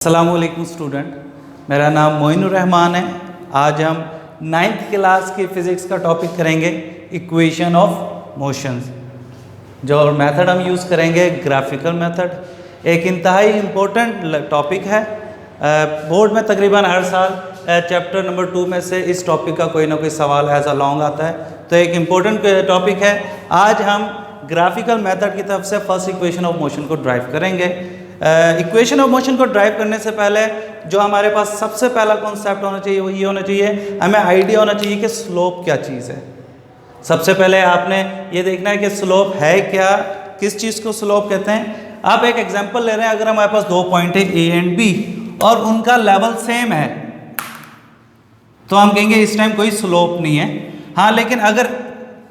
अस्सलामुअलैकुम स्टूडेंट, मेरा नाम मोइनुर रहमान है। आज हम 9th क्लास की फ़िज़िक्स का टॉपिक करेंगे इक्वेशन ऑफ मोशंस। जो मेथड हम यूज़ करेंगे ग्राफिकल मेथड। एक इंतहाई इम्पोर्टेंट टॉपिक है। बोर्ड में तकरीबन हर साल चैप्टर नंबर 2 में से इस टॉपिक का कोई ना कोई सवाल एज अ लॉन्ग आता है, तो एक इम्पोर्टेंट टॉपिक है। आज हम ग्राफिकल मेथड की तरफ से फर्स्ट इक्वेशन ऑफ मोशन को ड्राइव करेंगे। इक्वेशन ऑफ मोशन को ड्राइव करने से पहले जो हमारे पास सबसे पहला कॉन्सेप्ट होना चाहिए वो ये होना चाहिए, हमें आइडिया होना चाहिए कि स्लोप क्या चीज़ है। सबसे पहले आपने ये देखना है कि स्लोप है क्या, किस चीज़ को स्लोप कहते हैं। आप एक एग्जांपल ले रहे हैं, अगर हमारे पास दो पॉइंट है ए एंड बी और उनका लेवल सेम है तो हम कहेंगे इस टाइम कोई स्लोप नहीं है। हाँ, लेकिन अगर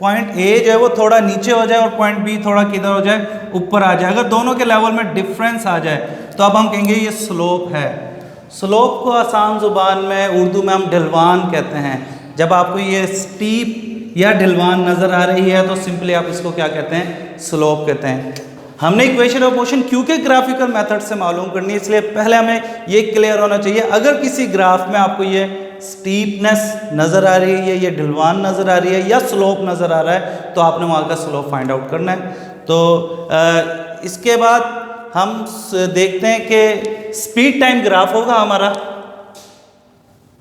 पॉइंट ए जो है वो थोड़ा नीचे हो जाए और पॉइंट बी थोड़ा किधर हो जाए, ऊपर आ जाए, अगर दोनों के लेवल में डिफरेंस आ जाए तो अब हम कहेंगे ये स्लोप है। स्लोप को आसान ज़ुबान में उर्दू में हम ढलवान कहते हैं। जब आपको ये स्टीप या ढलवान नज़र आ रही है तो सिंपली आप इसको क्या कहते हैं, स्लोप कहते हैं। हमने इक्वेशन ऑफ मोशन क्योंकि ग्राफिकल मेथड से मालूम करनी है, इसलिए पहले हमें ये क्लियर होना चाहिए। अगर किसी ग्राफ में आपको ये स्टीपनेस नज़र आ रही है, ये ढलवान नज़र आ रही है या स्लोप नज़र आ रहा है तो आपने वहाँ का स्लोप फाइंड आउट करना है। तो इसके बाद हम देखते हैं कि स्पीड टाइम ग्राफ होगा हमारा,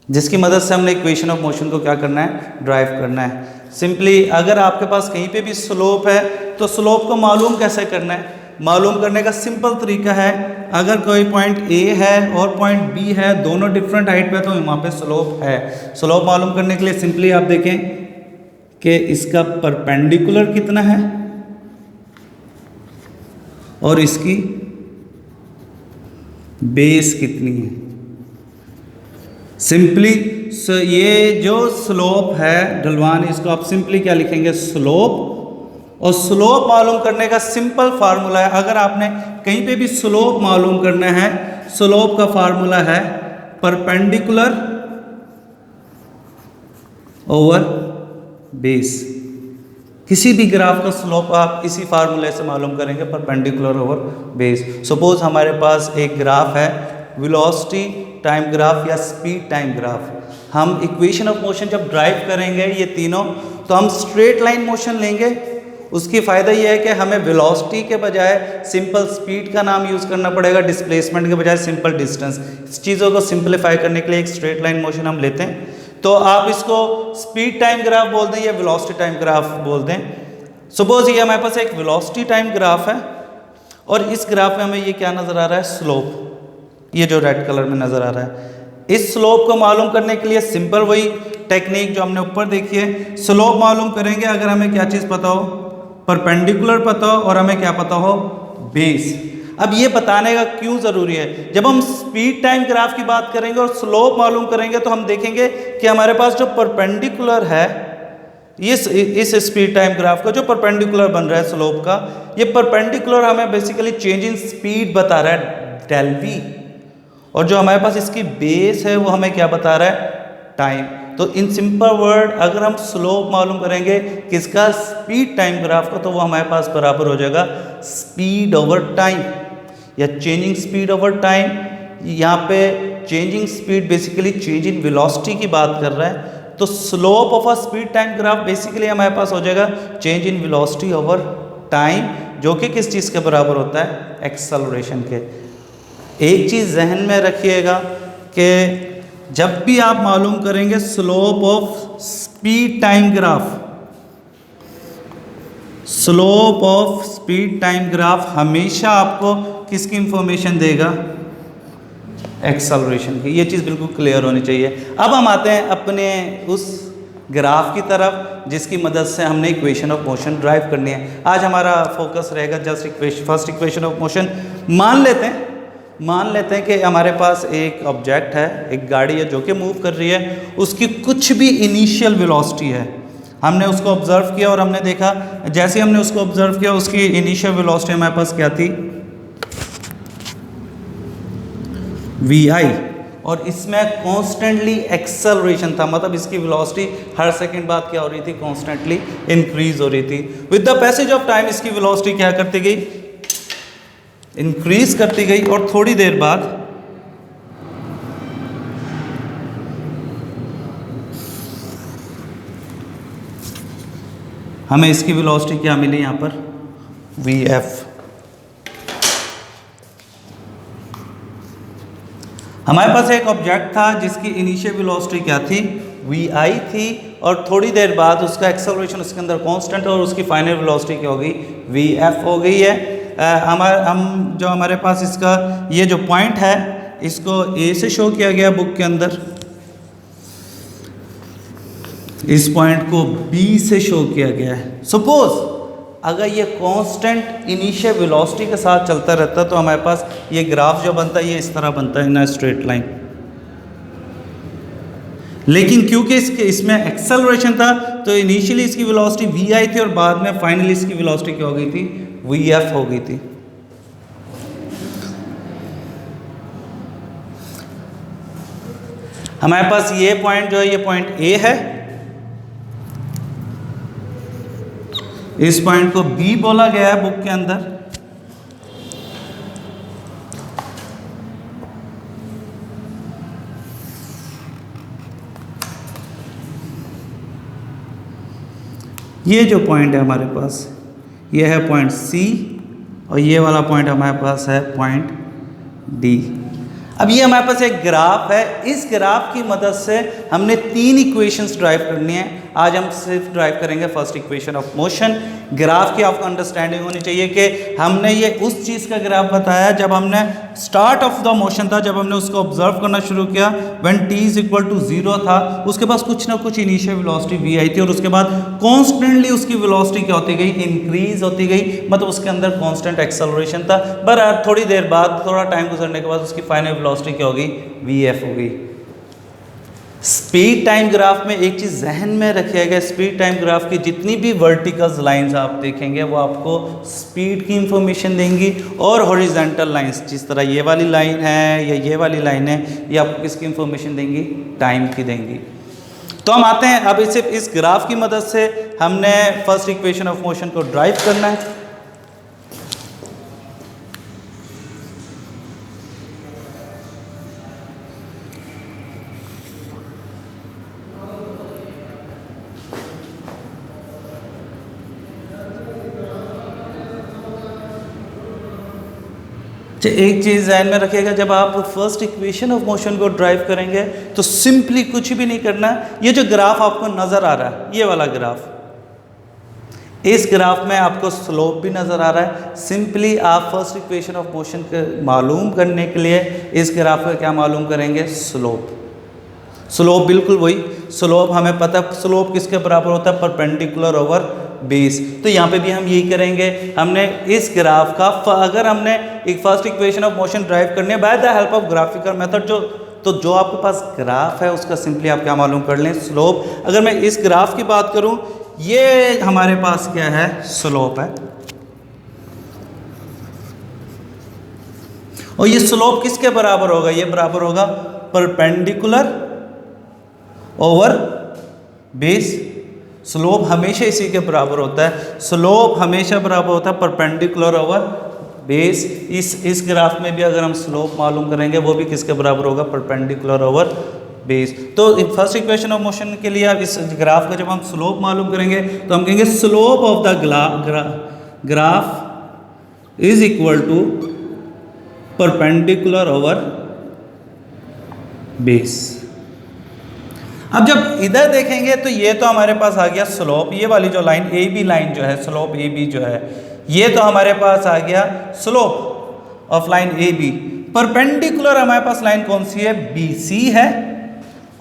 जिसकी मदद से हमने इक्वेशन ऑफ मोशन को क्या करना है, ड्राइव करना है। सिंपली अगर आपके पास कहीं पे भी स्लोप है तो स्लोप को मालूम कैसे करना है, मालूम करने का सिंपल तरीका है, अगर कोई पॉइंट ए है और पॉइंट बी है, दोनों डिफरेंट हाइट पे, तो वहाँ पे स्लोप है। स्लोप मालूम करने के लिए सिंपली आप देखें कि इसका परपेंडिकुलर कितना है और इसकी बेस कितनी है। सिंपली ये जो स्लोप है ढलवान, इसको आप सिंपली क्या लिखेंगे, स्लोप। और स्लोप मालूम करने का सिंपल फार्मूला है, अगर आपने कहीं पे भी स्लोप मालूम करना है, स्लोप का फार्मूला है परपेंडिकुलर ओवर बेस। किसी भी ग्राफ का स्लोप आप इसी फार्मूले से मालूम करेंगे, परपेंडिकुलर ओवर बेस। सपोज हमारे पास एक ग्राफ है वेलोसिटी टाइम ग्राफ या स्पीड टाइम ग्राफ। हम इक्वेशन ऑफ मोशन जब ड्राइव करेंगे ये तीनों, तो हम स्ट्रेट लाइन मोशन लेंगे। उसकी फ़ायदा ये है कि हमें वेलोसिटी के बजाय सिंपल स्पीड का नाम यूज़ करना पड़ेगा, डिस्प्लेसमेंट के बजाय सिंपल डिस्टेंस। इस चीज़ों को सिंप्लीफाई करने के लिए एक स्ट्रेट लाइन मोशन हम लेते हैं। तो आप इसको स्पीड टाइम ग्राफ बोल दें या वेलोसिटी टाइम ग्राफ बोल दें। सपोज ये हमारे पास एक वेलोसिटी टाइम ग्राफ है और इस ग्राफ में हमें ये क्या नज़र आ रहा है, स्लोप, ये जो रेड कलर में नज़र आ रहा है। इस स्लोप को मालूम करने के लिए सिंपल वही टेक्निक जो हमने ऊपर देखी है, स्लोप मालूम करेंगे अगर हमें क्या चीज़ पता हो, परपेंडिकुलर पता हो और हमें क्या पता हो, बेस। अब ये बताने का क्यों ज़रूरी है, जब हम स्पीड टाइम ग्राफ की बात करेंगे और स्लोप मालूम करेंगे तो हम देखेंगे कि हमारे पास जो परपेंडिकुलर है, इस स्पीड टाइम ग्राफ का जो परपेंडिकुलर बन रहा है स्लोप का, ये परपेंडिकुलर हमें बेसिकली चेंज इन स्पीड बता रहा है, डेल वी। और जो हमारे पास इसकी बेस है वो हमें क्या बता रहा है, टाइम। तो इन सिंपल वर्ड अगर हम स्लोप मालूम करेंगे किसका, स्पीड टाइम ग्राफ का, तो वो हमारे पास बराबर हो जाएगा स्पीड ओवर टाइम या चेंजिंग स्पीड ओवर टाइम। यहाँ पे changing speed basically change in velocity की बात कर रहा है, तो slope of a speed time graph basically हमारे पास हो जाएगा change in velocity over time, जो कि किस चीज़ के बराबर होता है, एक्सेलरेशन के। एक चीज़ जहन में रखिएगा कि जब भी आप मालूम करेंगे slope of speed time graph, slope of speed time graph हमेशा आपको किसकी इंफॉर्मेशन देगा, एक्सेलरेशन की। ये चीज़ बिल्कुल क्लियर होनी चाहिए। अब हम आते हैं अपने उस ग्राफ की तरफ जिसकी मदद से हमने इक्वेशन ऑफ मोशन ड्राइव करनी है। आज हमारा फोकस रहेगा just first equation of motion. मान लेते हैं कि हमारे पास एक ऑब्जेक्ट है, एक गाड़ी है जो कि मूव कर रही है, उसकी कुछ भी इनिशियल वेलोसिटी है। हमने उसको ऑब्जर्व किया और हमने देखा, जैसे हमने उसको ऑब्जर्व किया उसकी इनिशियल वेलोसिटी हमारे पास क्या थी, vi, और इसमें कॉन्स्टेंटली एक्सेलरेशन था, मतलब इसकी वेलोसिटी हर सेकंड बाद क्या हो रही थी, कॉन्स्टेंटली इंक्रीज हो रही थी। With the passage of time इसकी वेलोसिटी क्या करती गई, इंक्रीज करती गई और थोड़ी देर बाद हमें इसकी वेलोसिटी क्या मिली यहाँ पर, वी एफ। हमारे पास एक ऑब्जेक्ट था जिसकी इनिशियल वेलोसिटी क्या थी, वी आई थी, और थोड़ी देर बाद उसका एक्सेलरेशन उसके अंदर कांस्टेंट और उसकी फाइनल वेलोसिटी क्या हो गई, वी एफ हो गई है। हमारे पास इसका ये जो पॉइंट है इसको ए से शो किया गया बुक के अंदर, इस पॉइंट को बी से शो किया गया है। सपोज अगर ये कांस्टेंट इनिशियल वेलोसिटी के साथ चलता रहता तो हमारे पास ये ग्राफ जो बनता है ये इस तरह बनता है, इन स्ट्रेट लाइन। लेकिन क्योंकि इसमें एक्सेलरेशन था तो इनिशियली इसकी वेलोसिटी वी आई थी और बाद में फाइनली इसकी वेलोसिटी क्या हो गई थी, वी एफ हो गई थी। हमारे पास ये पॉइंट जो है ये पॉइंट ए है, इस पॉइंट को बी बोला गया है बुक के अंदर। ये जो पॉइंट है हमारे पास ये है पॉइंट सी और ये वाला पॉइंट हमारे पास है पॉइंट डी। अब ये हमारे पास एक ग्राफ है, इस ग्राफ की मदद से हमने 3 इक्वेशंस ड्राइव करनी है। आज हम सिर्फ ड्राइव करेंगे first equation of motion. Graph की आपको अंडरस्टैंडिंग होनी चाहिए कि हमने ये उस चीज़ का ग्राफ बताया जब हमने स्टार्ट ऑफ द मोशन था, जब हमने उसको ऑब्जर्व करना शुरू किया when t is equal to 0 था, उसके पास कुछ ना कुछ इनिशियल वेलोसिटी v आई थी और उसके बाद कॉन्स्टेंटली उसकी वेलोसिटी क्या होती गई, इंक्रीज होती गई, मतलब उसके अंदर कॉन्स्टेंट एक्सेलरेशन था। पर थोड़ी देर बाद, थोड़ा टाइम गुजरने के बाद उसकी फाइनल वेलोसिटी क्या हो गई, वी एफ हो गई। स्पीड टाइम ग्राफ में एक चीज़ जहन में रखिएगा, स्पीड टाइम ग्राफ की जितनी भी वर्टिकल लाइंस आप देखेंगे वो आपको स्पीड की इंफॉर्मेशन देंगी, और हॉरिजॉन्टल लाइंस जिस तरह ये वाली लाइन है या ये वाली लाइन है ये आपको किसकी इंफॉर्मेशन देंगी, टाइम की देंगी। तो हम आते हैं अब इस ग्राफ की मदद से हमने फर्स्ट इक्वेशन ऑफ मोशन को ड्राइव करना है। एक चीज़ ध्यान में रखिएगा, जब आप फर्स्ट इक्वेशन ऑफ मोशन को ड्राइव करेंगे तो सिंपली कुछ भी नहीं करना। ये जो ग्राफ आपको नज़र आ रहा है, ये वाला ग्राफ, इस ग्राफ में आपको स्लोप भी नज़र आ रहा है। सिंपली आप फर्स्ट इक्वेशन ऑफ मोशन के मालूम करने के लिए इस ग्राफ का क्या मालूम करेंगे, स्लोप। स्लोप बिल्कुल वही, स्लोप हमें पता है स्लोप किसके बराबर होता है, परपेंडिकुलर ओवर बेस। तो यहाँ पे भी हम यही करेंगे। हमने इस ग्राफ का अगर हमने एक first equation of motion drive करनी है bye the help of graphical method, जो आपके पास ग्राफ है उसका सिंपली आप क्या मालूम कर लें, स्लोप। अगर मैं इस ग्राफ की बात करूं, ये हमारे पास क्या है, स्लोप है, और ये स्लोप किसके बराबर होगा, ये बराबर होगा परपेंडिकुलर ओवर बेस। स्लोप हमेशा इसी के बराबर होता है, स्लोप हमेशा बराबर होता है परपेंडिकुलर ओवर बेस। इस ग्राफ में भी अगर हम स्लोप मालूम करेंगे वो भी किसके बराबर होगा, परपेंडिकुलर ओवर बेस। तो फर्स्ट इक्वेशन ऑफ मोशन के लिए अब इस ग्राफ का जब हम स्लोप मालूम करेंगे तो हम कहेंगे slope of the graph is equal to perpendicular over base. अब जब इधर देखेंगे तो ये तो हमारे पास आ गया स्लोप, ये वाली जो लाइन ए बी लाइन जो है, स्लोप ए बी जो है, ये तो हमारे पास आ गया slope of line A B. Perpendicular हमारे पास लाइन कौन सी है, बी सी है,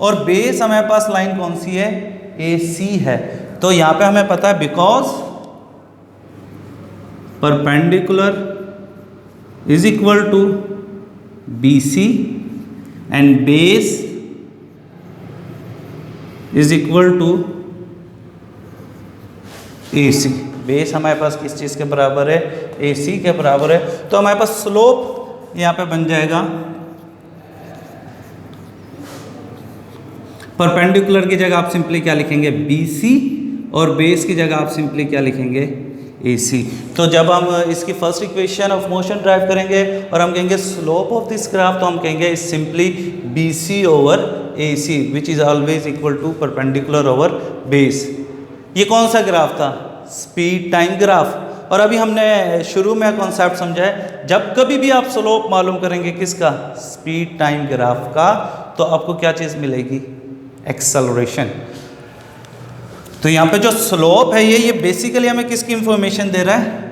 और बेस हमारे पास लाइन कौन सी है, ए सी है। तो यहाँ पे हमें पता है because perpendicular is equal to B C and base is equal to A C. Base हमारे पास किस चीज़ के बराबर है, ए सी के बराबर है। तो हमारे पास स्लोप यहाँ पे बन जाएगा, परपेंडिकुलर की जगह आप सिंपली क्या लिखेंगे, बी सी, और बेस की जगह आप सिंपली क्या लिखेंगे, ए सी। तो जब हम इसकी first equation of motion drive करेंगे और हम कहेंगे स्लोप ऑफ दिस ग्राफ, तो हम कहेंगे is simply B C over A C which is always equal to perpendicular over base. ये कौन सा ग्राफ था, स्पीड टाइम ग्राफ। और अभी हमने शुरू में कॉन्सेप्ट समझा है, जब कभी भी आप स्लोप मालूम करेंगे किसका, स्पीड टाइम ग्राफ का, तो आपको क्या चीज़ मिलेगी, एक्सेलरेशन। तो यहाँ पे जो स्लोप है ये बेसिकली हमें किसकी इंफॉर्मेशन दे रहा है,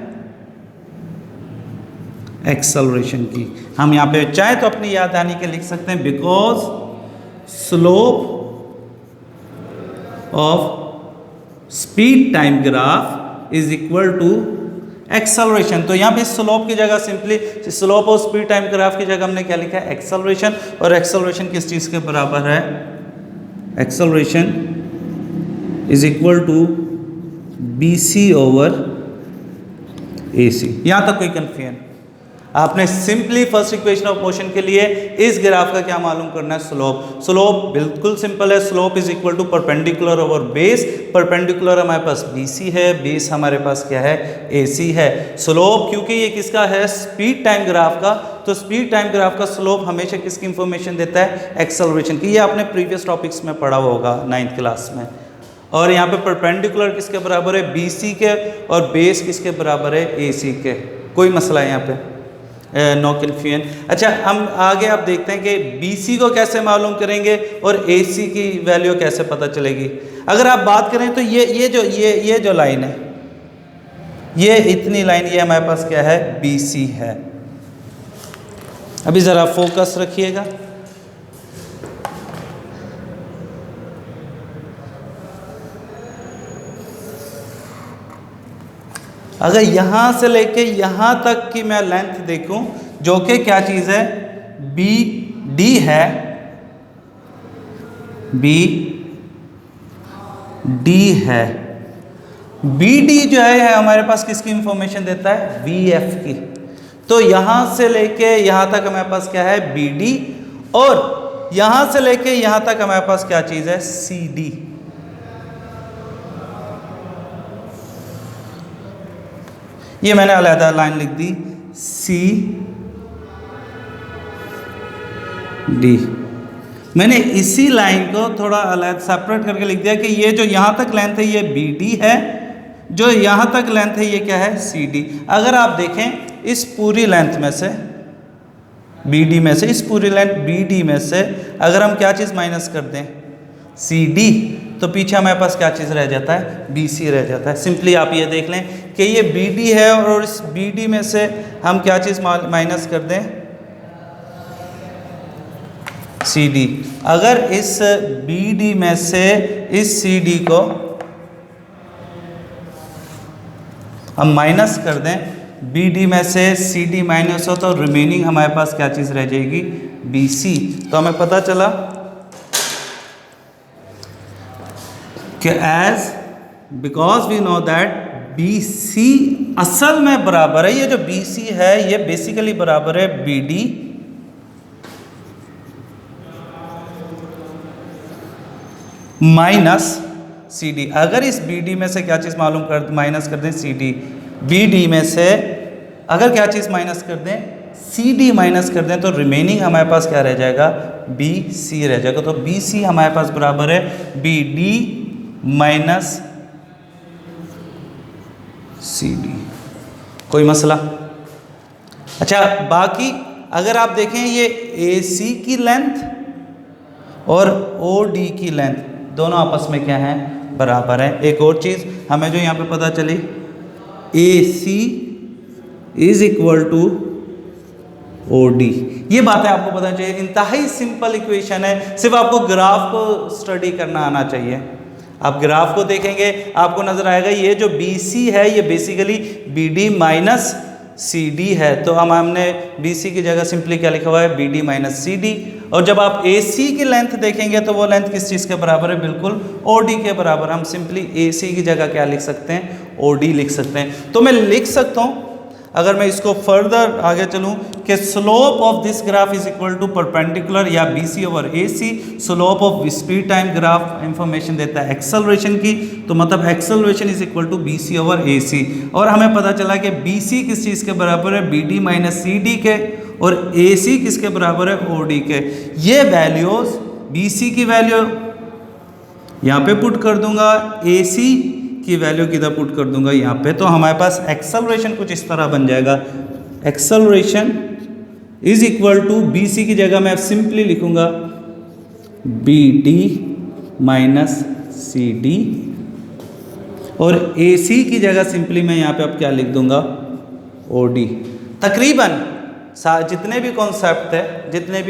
एक्सेलरेशन की। हम यहाँ पे चाहे तो अपनी याद आने के लिख सकते हैं, because slope of speed time graph is equal to acceleration. तो यहाँ पे स्लोप की जगह simply slope of speed time graph की जगह हमने क्या लिखा है, एक्सेलरेशन। और एक्सेलरेशन किस चीज़ के बराबर है, acceleration is equal to BC over AC। यहाँ तक कोई कंफ्यूजन, आपने simply first equation of motion के लिए इस ग्राफ का क्या मालूम करना है, स्लोप। स्लोप बिल्कुल सिंपल है, slope is equal to perpendicular over base. Perpendicular हमारे पास BC है, बेस हमारे पास क्या है, AC है। स्लोप क्योंकि ये किसका है, स्पीड टाइम ग्राफ का, तो स्पीड टाइम ग्राफ का स्लोप हमेशा किसकी इंफॉर्मेशन देता है, एक्सेलरेशन की। ये आपने प्रीवियस टॉपिक्स में पढ़ा होगा 9th क्लास में। और यहाँ पे परपेंडिकुलर किसके बराबर है, BC के, और बेस किसके बराबर है, AC के। कोई मसला है यहाँ पे, नो कन्फ्यूजन। अच्छा, हम आगे आप देखते हैं कि BC को कैसे मालूम करेंगे और AC की वैल्यू कैसे पता चलेगी। अगर आप बात करें तो ये जो लाइन है, ये इतनी लाइन, ये हमारे पास क्या है, BC है। अभी ज़रा फोकस रखिएगा। अगर यहाँ से लेके यहाँ तक की मैं लेंथ देखूं, जो कि क्या चीज़ है, BD है, BD है। BD जो है हमारे पास किसकी इंफॉर्मेशन देता है, VF की। तो यहाँ से लेके यहाँ तक हमारे पास क्या है, BD, और यहाँ से लेके यहाँ तक हमारे पास क्या चीज़ है, CD। ये मैंने अलग लाइन लिख दी, CD। मैंने इसी लाइन को थोड़ा अलग सेपरेट करके लिख दिया कि ये जो यहाँ तक लेंथ है ये BD है, जो यहाँ तक लेंथ है ये क्या है, CD। अगर आप देखें इस पूरी लेंथ में से, BD में से, इस पूरी लेंथ BD में से अगर हम क्या चीज़ माइनस कर दें, CD, तो पीछे हमारे पास क्या चीज़ रह जाता है, BC रह जाता है। सिंपली आप ये देख लें कि ये BD है, और इस BD में से हम क्या चीज़ माइनस कर दें, CD। अगर इस BD में से इस CD को हम माइनस कर दें, BD में से CD माइनस हो, तो रिमेनिंग हमारे पास क्या चीज़ रह जाएगी, BC। तो हमें पता चला कि because we know that BC असल में बराबर है, ये जो BC है ये बेसिकली बराबर है BD माइनस CD। अगर इस BD में से क्या चीज़ माइनस कर दें, CD। BD में से अगर क्या चीज़ माइनस कर दें, CD माइनस कर दें, तो रिमेनिंग हमारे पास क्या रह जाएगा, BC रह जाएगा। तो BC हमारे पास बराबर है BD माइनस CD। कोई मसला? अच्छा, बाकी अगर आप देखें ये AC की लेंथ और OD की लेंथ दोनों आपस में क्या है, बराबर है। एक और चीज़ हमें जो यहाँ पे पता चली, AC is equal to OD। ये बातें आपको पता चाहिए, इंतहाई सिंपल इक्वेशन है, सिर्फ आपको ग्राफ को स्टडी करना आना चाहिए। आप ग्राफ को देखेंगे आपको नजर आएगा ये जो BC है ये बेसिकली BD माइनस CD है। तो हमने BC की जगह सिंपली क्या लिखा हुआ है, BD माइनस CD। और जब आप AC की लेंथ देखेंगे तो वो लेंथ किस चीज़ के बराबर है, बिल्कुल OD के बराबर। हम सिंपली AC की जगह क्या लिख सकते हैं, OD लिख सकते हैं। तो मैं लिख सकता हूँ, अगर मैं इसको फर्दर आगे चलूँ, कि slope of this graph is equal to perpendicular या BC over AC। Slope of speed time graph information देता है एक्सेलरेशन की, तो मतलब acceleration is equal to BC over AC। और हमें पता चला कि BC किस चीज़ के बराबर है, BD माइनस CD के, और AC किसके बराबर है, OD के। ये वैल्यूज BC की वैल्यू यहाँ पे पुट कर दूंगा, AC की वैल्यू किधर पुट कर दूंगा यहाँ पे, तो हमारे पास एक्सेलरेशन कुछ इस तरह बन जाएगा। Acceleration is equal to B C की जगह मैं सिंपली लिखूंगा B D minus C D, और ए सी की जगह सिंपली मैं यहाँ पे अब क्या लिख दूंगा ओ डी। तकरीबन जितने भी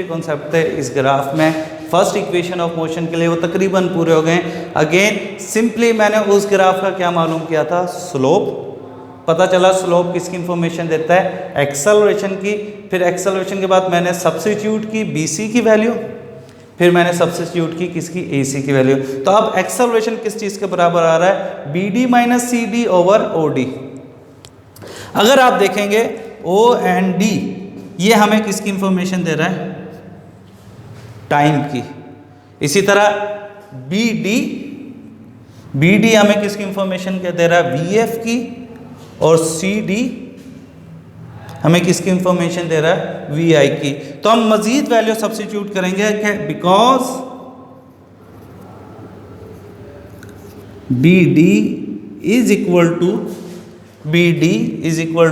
कॉन्सेप्ट है इस ग्राफ में फर्स्ट इक्वेशन ऑफ मोशन के लिए वो तकरीबन पूरे हो गए। अगेन सिंपली मैंने उस ग्राफ का क्या मालूम किया था, स्लोप पता चला। स्लोप किसकी इंफॉर्मेशन देता है, एक्सेलरेशन की। फिर एक्सेलरेशन के बाद मैंने सब्स्टिट्यूट की बी सी की वैल्यू, फिर मैंने सब्स्टिट्यूट की किसकी, ए सी की वैल्यू। तो अब एक्सेलरेशन किस चीज़ के बराबर आ रहा है, B D minus C D over O D. अगर आप देखेंगे ओ एंड डी ये हमें किसकी इंफॉर्मेशन दे रहा है, टाइम की। इसी तरह बी डी हमें किसकी इंफॉर्मेशन क्या दे रहा है, वी एफ की, और सी डी हमें किसकी इंफॉर्मेशन दे रहा है, वी आई की। तो हम मजीद वैल्यू सब्स्टिट्यूट करेंगे because B D is equal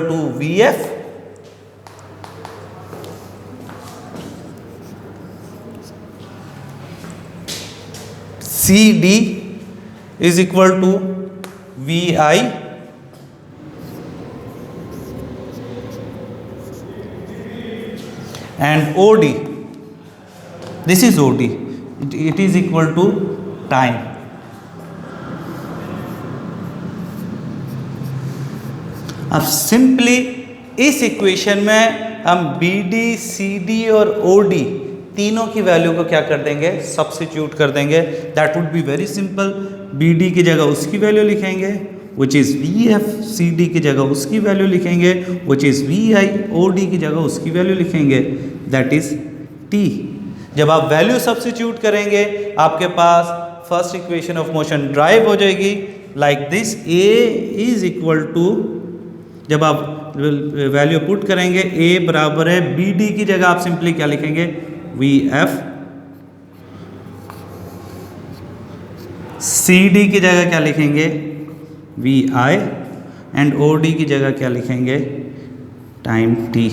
to V F C D is equal to V I and OD, this is OD, it is equal to time। अब सिंपली इस इक्वेशन में हम BD, CD और OD तीनों की value को क्या कर देंगे, सब्स्टिट्यूट कर देंगे। That would be very simple. BD की जगह उसकी वैल्यू लिखेंगे विच इज़ VF, CD की जगह उसकी वैल्यू लिखेंगे विच इज़ VI, OD की जगह उसकी वैल्यू लिखेंगे दैट इज़ T। जब आप वैल्यू सब्स्टिट्यूट करेंगे आपके पास first equation of motion drive हो जाएगी like this. A is equal to, जब आप वैल्यू पुट करेंगे A बराबर है BD की जगह आप सिंपली क्या लिखेंगे, VF। CD की जगह क्या लिखेंगे, VI, एंड OD की जगह क्या लिखेंगे, टाइम T।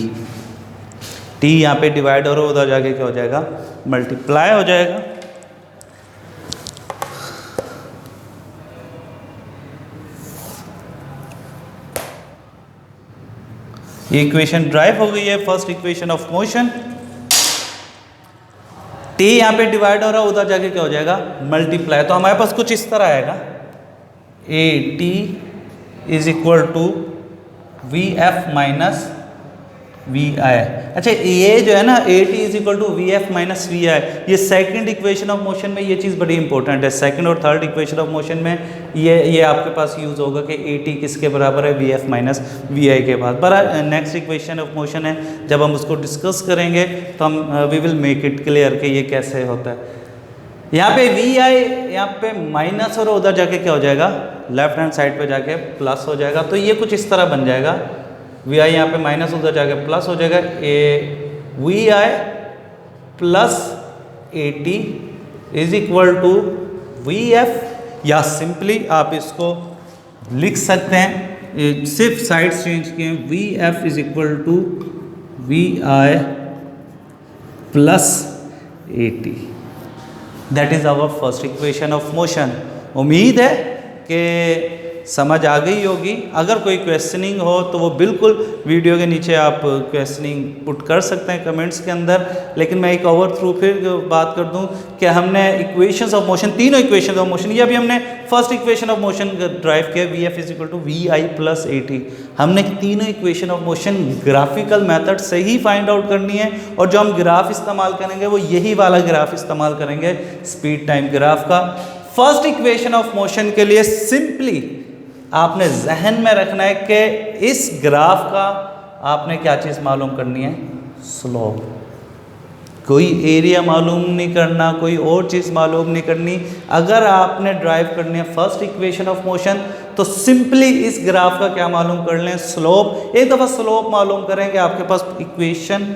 T यहाँ पे डिवाइड और उधर जाके क्या हो जाएगा, मल्टीप्लाई हो जाएगा। ये इक्वेशन ड्राइव हो गई है, first equation of motion. T यहाँ पे डिवाइड हो रहा है, उधर जाके क्या हो जाएगा, मल्टीप्लाई। तो हमारे पास कुछ इस तरह आएगा, AT is equal to VF minus VI। अच्छा ये जो है ना AT is equal to VF minus VI, ये सेकंड इक्वेशन ऑफ मोशन में ये चीज़ बड़ी इंपॉर्टेंट है। सेकंड और थर्ड इक्वेशन ऑफ मोशन में ये आपके पास यूज़ होगा कि AT किसके बराबर है, VF माइनस VI के बाद। बड़ा नेक्स्ट इक्वेशन ऑफ मोशन है, जब हम उसको डिस्कस करेंगे तो हम we will make it clear कि ये कैसे होता है। यहाँ पे VI यहाँ पे माइनस और उधर जाके क्या हो जाएगा, लेफ्ट हैंड साइड पे जाके प्लस हो जाएगा। तो ये कुछ इस तरह बन जाएगा, VI यहाँ पे माइनस उधर जाके प्लस हो जाएगा, VI plus AT is equal to VF, या सिंपली आप इसको लिख सकते हैं, सिर्फ साइड चेंज किए, VF is equal to VI plus AT। That is our first equation of motion. उम्मीद है कि समझ आ गई होगी। अगर कोई क्वेश्चनिंग हो तो वो बिल्कुल वीडियो के नीचे आप क्वेश्चनिंग पुट कर सकते हैं कमेंट्स के अंदर। लेकिन मैं एक ओवर थ्रू फिर बात कर दूं कि हमने इक्वेशंस ऑफ मोशन, तीनों इक्वेशंस ऑफ मोशन, ये अभी हमने first equation of motion drive किया, VF is equal to VI plus AT। हमने तीनों equation of motion graphical method से ही फाइंड आउट करनी है, और जो हम ग्राफ इस्तेमाल करेंगे वो यही वाला ग्राफ इस्तेमाल करेंगे, स्पीड टाइम ग्राफ का। फर्स्ट इक्वेशन ऑफ मोशन के लिए सिंपली आपने जहन में रखना है कि इस ग्राफ का आपने क्या चीज़ मालूम करनी है, स्लोप। कोई एरिया मालूम नहीं करना, कोई और चीज़ मालूम नहीं करनी। अगर आपने ड्राइव करनी है फर्स्ट इक्वेशन ऑफ मोशन तो सिंपली इस ग्राफ का क्या मालूम कर लें, स्लोप। एक दफ़ा स्लोप मालूम करेंगे आपके पास इक्वेशन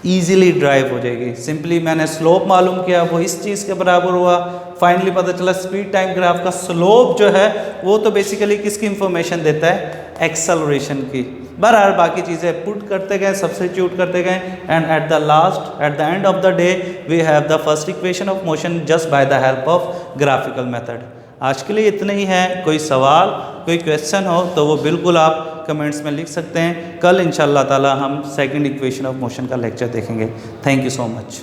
ईजिली ड्राइव हो जाएगी। सिंपली मैंने स्लोप मालूम किया, वो इस चीज़ के बराबर हुआ, फाइनली पता चला स्पीड टाइम ग्राफ का स्लोप जो है वो तो बेसिकली किसकी इंफॉर्मेशन देता है, एक्सेलरेशन की। बहरहाल बाकी चीज़ें पुट करते गए, सब्स्टिट्यूट करते गए, and at the end of the day we have the first equation of motion just by the help of graphical method. आज के लिए इतने ही है। कोई सवाल, कोई क्वेश्चन हो तो वो बिल्कुल आप कमेंट्स में लिख सकते हैं। कल इंशाअल्लाह ताला हम सेकंड इक्वेशन ऑफ मोशन का लेक्चर देखेंगे। Thank you so much.